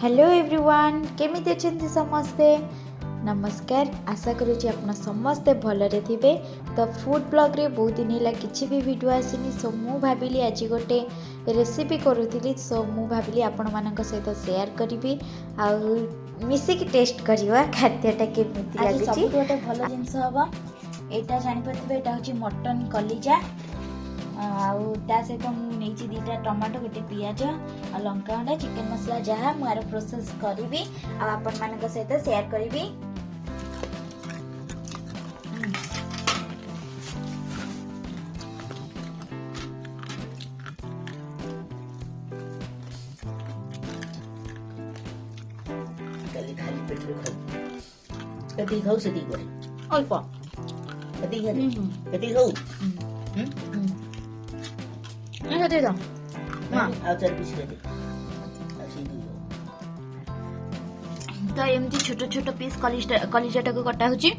Hello everyone केमिति अछंती समस्ते नमस्कार आशा करुँची आप समस्ते भलरे थिबे। तो फूड ब्लॉग रे बहुत दिन है किसी भी वीडियो आसीनी सो मु भाविली आज गोटे रेसिपी करूली सो मु भाविली आपण मानक सहित शेयर करी आ मिसिक टेस्ट करवा खाद्यटा केमिति लाଗୁଛି। सब गोटे भल जिंस हबा एटा जानि परथिबे एटा होची मटन कलिजा आउ ता सहित मुझे दीटा टमाटो गोटे पियाज आ लंका गुंडा चिकेन मसला जहाँ मुझे प्रोसेस करी आपण मान सहित शेयर करी। खाली पेट रे कति खाऊ से दी करे अल्प कति खाली कति खाऊ ये दे दो हां आ चार पीस दे ऐसे ही तो एमती छोट छोट पीस कलिजाटा को कटा होची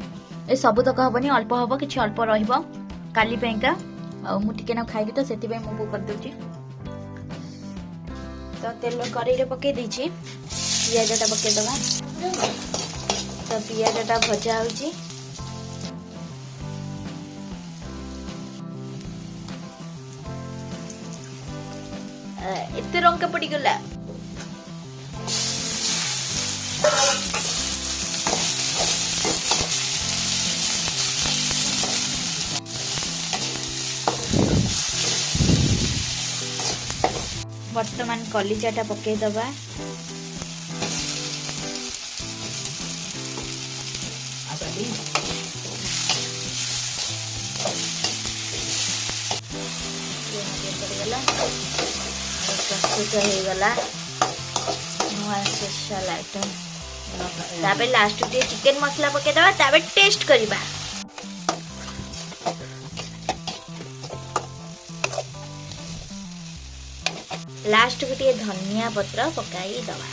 ए सब तक हबनी अल्प हबो किछि अल्प रहइबो काली पेंका आ मु टिके ना खाइबी तो सेति बे मु कर दोची। तो तेल कढ़ाई रे पके दीची पियाजटा पके दबा तो पियाजटा भजा होची एते रंग का पड़ी गला वर्तमान कलिजाटा पके दबा प्रस्तुत हो गला नुआ स्पेशल आइटम ताबे लास्ट टे चिकन मसला पके दबा ताबे टेस्ट करिबा। लास्ट गोटे धनिया पत्र पकाई दबा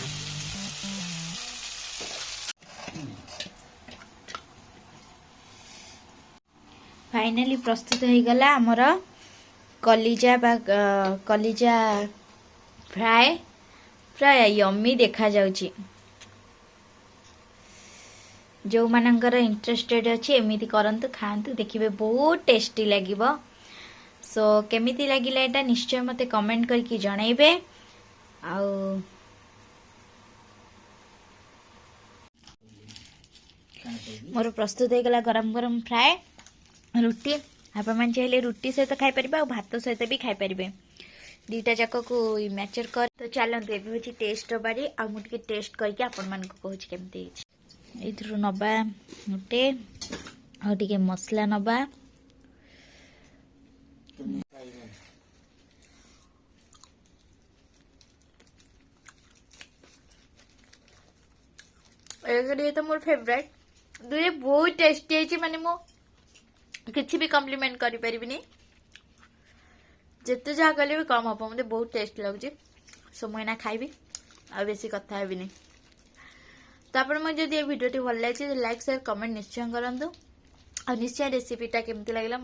फाइनली प्रस्तुत हो गला हमर कलिजा फ्राए फ्राए यम्मी देखा जाउची। जो मानकर इंटरेस्टेड अच्छी एमती करंतु खांतु देखिए बहुत टेस्टी लगिबो। सो केमिति लागिला एटा निश्चय मते कमेंट करके जणाइबे। आउ मोर प्रस्तुत हो गला गरम गरम फ्राए रुटी आपण मान चाहिले रुटी सहित खाई परिबा और भात सहित भी खाई परिबे दीटा जाक को मैचर कर। तो चलते एबे होची टेस्ट बारी आ मु टिके टेस्ट करके आपण मान को कहूची केमते हिच एथरु नबा गोटे आ टिके मसला नबा ये तो मोर फेवरेट दुए बहुत टेस्टी है माने मो किसी भी कम्प्लीमेंट करि परिबिनी जिते जहाँ कले भी कम हम मत बहुत टेस्ट लगुच। सो मुझे खाइबी आ बेसी कथा हेबिनी। तो आप जब ये वीडियो भल लगे तो लाइक शेयर कमेंट निश्चय करंतु और निश्चय रेसिपीटा केमती लगिला।